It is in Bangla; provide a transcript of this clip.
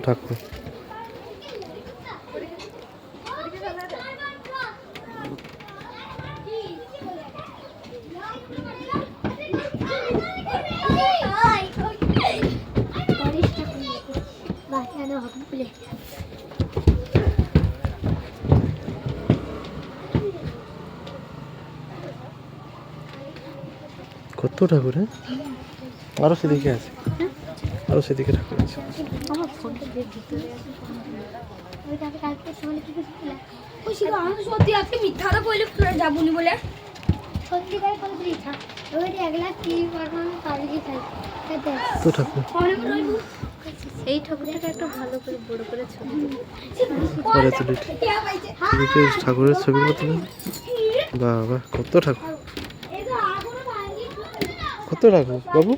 ঠাকুর। কত ঠাকুর, হ্যাঁ আরো সেদিকে আছে, আরো সেদিকে ঠাকুর আছে। সত্যি আজকে মিথ্যা কথা বলে যাবনি বলে সত্যি করে বলে দিই ওই একলা কি করবো কালকে খাই তো ঠাকুর এই ঠাকুরটাকে একটা ভালো করে বড় করে ছবি পরে তুলি এদিকে ঠাকুরের ছবির মতো। বাবা কত ঠাকুর, কত ঠাকুর বাবু।